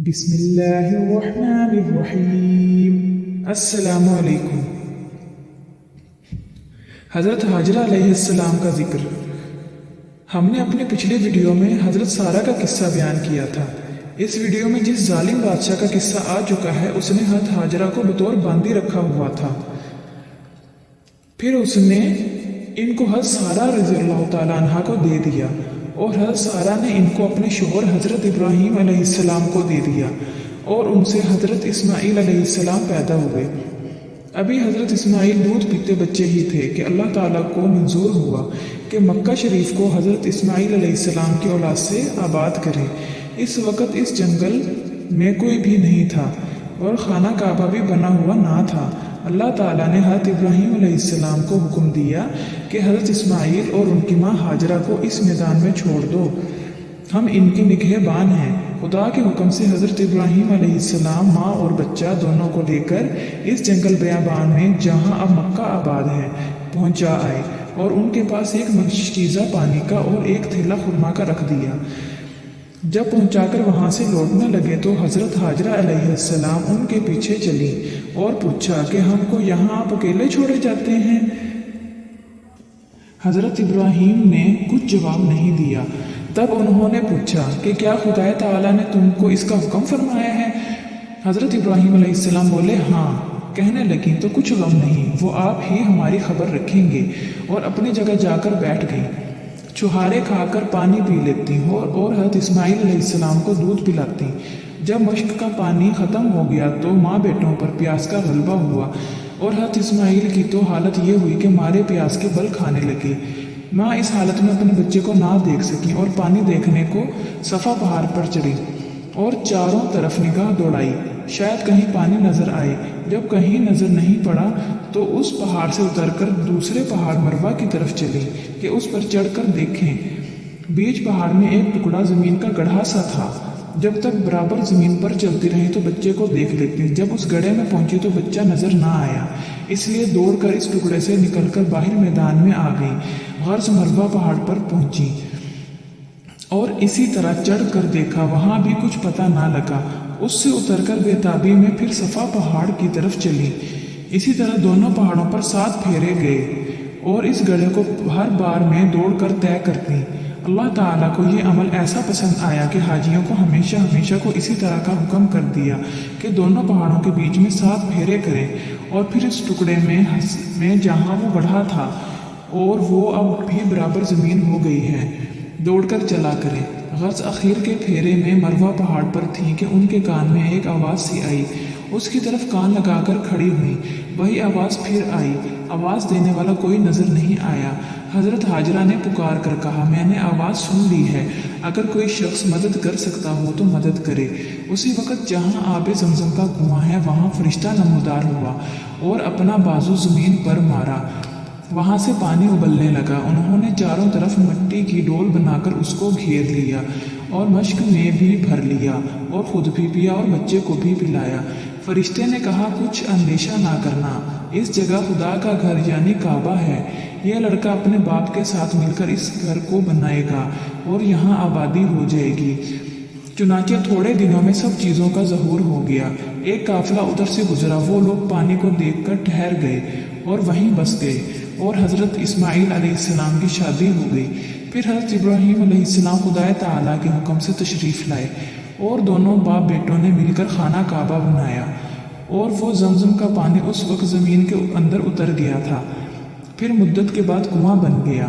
بسم اللہ الرحمن الرحیم۔ السلام علیکم۔ حضرت حاجرہ علیہ السلام کا ذکر۔ ہم نے اپنے پچھلے ویڈیو میں حضرت سارہ کا قصہ بیان کیا تھا۔ اس ویڈیو میں جس ظالم بادشاہ کا قصہ آ چکا ہے اس نے حضرت حاجرہ کو بطور باندی رکھا ہوا تھا، پھر اس نے ان کو حضرت سارہ رضی اللہ تعالیٰ عنہ کو دے دیا اور حضرت سارہ نے ان کو اپنے شوہر حضرت ابراہیم علیہ السلام کو دے دیا اور ان سے حضرت اسماعیل علیہ السلام پیدا ہوئے۔ ابھی حضرت اسماعیل دودھ پیتے بچے ہی تھے کہ اللہ تعالیٰ کو منظور ہوا کہ مکہ شریف کو حضرت اسماعیل علیہ السلام کی اولاد سے آباد کرے۔ اس وقت اس جنگل میں کوئی بھی نہیں تھا اور خانہ کعبہ بھی بنا ہوا نہ تھا۔ اللہ تعالیٰ نے حضرت ابراہیم علیہ السلام کو حکم دیا کہ حضرت اسماعیل اور ان کی ماں حاجرہ کو اس میدان میں چھوڑ دو، ہم ان کے نگہبان ہیں۔ خدا کے حکم سے حضرت ابراہیم علیہ السلام ماں اور بچہ دونوں کو لے کر اس جنگل بیابان میں جہاں اب مکہ آباد ہے پہنچا آئے اور ان کے پاس ایک مشکیزہ پانی کا اور ایک تھیلا خرما کا رکھ دیا۔ جب پہنچا کر وہاں سے لوٹنے لگے تو حضرت حاجرہ علیہ السلام ان کے پیچھے چلی اور پوچھا کہ ہم کو یہاں آپ اکیلے چھوڑے جاتے ہیں؟ حضرت ابراہیم نے کچھ جواب نہیں دیا۔ تب انہوں نے پوچھا کہ کیا خدا تعالیٰ نے تم کو اس کا حکم فرمایا ہے؟ حضرت ابراہیم علیہ السلام بولے ہاں۔ کہنے لگیں تو کچھ غم نہیں، وہ آپ ہی ہماری خبر رکھیں گے، اور اپنی جگہ جا کر بیٹھ گئی۔ چھہارے کھا کر پانی پی لیتی اور حضرت اسماعیل علیہ السلام کو دودھ پلاتی۔ جب مشک کا پانی ختم ہو گیا تو ماں بیٹوں پر پیاس کا غلبہ ہوا اور حضرت اسماعیل کی تو حالت یہ ہوئی کہ مارے پیاس کے بل کھانے لگے۔ ماں اس حالت میں اپنے بچے کو نہ دیکھ سکی اور پانی دیکھنے کو صفا پہاڑ پر چڑھی اور چاروں طرف نگاہ دوڑائی، شاید کہیں پانی نظر آئے۔ جب کہیں نظر نہیں پڑا تو اس پہاڑ سے اتر کر دوسرے پہاڑ مروہ کی طرف چلی کہ اس پر چڑھ کر دیکھیں۔ بیچ پہاڑ میں ایک ٹکڑا زمین کا گڑھا سا تھا۔ جب تک برابر زمین پر چلتی رہی تو بچے کو دیکھ لیتی۔ جب اس گڑھے میں پہنچی تو بچہ نظر نہ آیا، اس لیے دوڑ کر اس ٹکڑے سے نکل کر باہر میدان میں آ گئی۔ غرض مروہ پہاڑ پر پہنچی اور اسی طرح چڑھ کر دیکھا، وہاں بھی کچھ پتہ نہ لگا۔ اس سے اتر کر بے تابی میں پھر صفا پہاڑ کی طرف چلی۔ اسی طرح دونوں پہاڑوں پر 7 پھیرے گئے اور اس گڑھے کو ہر بار میں دوڑ کر طے کرتی۔ اللہ تعالیٰ کو یہ عمل ایسا پسند آیا کہ حاجیوں کو ہمیشہ کو اسی طرح کا حکم کر دیا کہ دونوں پہاڑوں کے بیچ میں 7 پھیرے کریں اور پھر اس ٹکڑے میں جہاں وہ گڑھا تھا اور وہ اب بھی برابر زمین ہو گئی ہے، دوڑ کر چلا کریں۔ غرض اخیر کے پھیرے میں مروہ پہاڑ پر تھی کہ ان کے کان میں ایک آواز سی آئی۔ اس کی طرف کان لگا کر کھڑی ہوئی، وہی آواز پھر آئی۔ آواز دینے والا کوئی نظر نہیں آیا۔ حضرت حاجرہ نے پکار کر کہا میں نے آواز سن لی ہے، اگر کوئی شخص مدد کر سکتا ہو تو مدد کرے۔ اسی وقت جہاں آب زمزم کا کنواں ہے وہاں فرشتہ نمودار ہوا اور اپنا بازو زمین پر مارا، وہاں سے پانی ابلنے لگا۔ انہوں نے چاروں طرف مٹی کی ڈول بنا کر اس کو گھیر لیا اور مشک میں بھی بھر لیا اور خود بھی پیا اور بچے کو بھی پلایا۔ فرشتے نے کہا کچھ اندیشہ نہ کرنا، اس جگہ خدا کا گھر یعنی کعبہ ہے۔ یہ لڑکا اپنے باپ کے ساتھ مل کر اس گھر کو بنائے گا اور یہاں آبادی ہو جائے گی۔ چنانچہ تھوڑے دنوں میں سب چیزوں کا ظہور ہو گیا۔ ایک قافلہ ادھر سے گزرا، وہ لوگ پانی کو دیکھ کر ٹھہر گئے اور وہیں بس گئے اور حضرت اسماعیل علیہ السلام کی شادی ہو گئی۔ پھر حضرت ابراہیم علیہ السلام خدا تعالیٰ کے حکم سے تشریف لائے اور دونوں باپ بیٹوں نے مل کر خانہ کعبہ بنایا اور وہ زمزم کا پانی اس وقت زمین کے اندر اتر گیا تھا، پھر مدت کے بعد کنواں بن گیا۔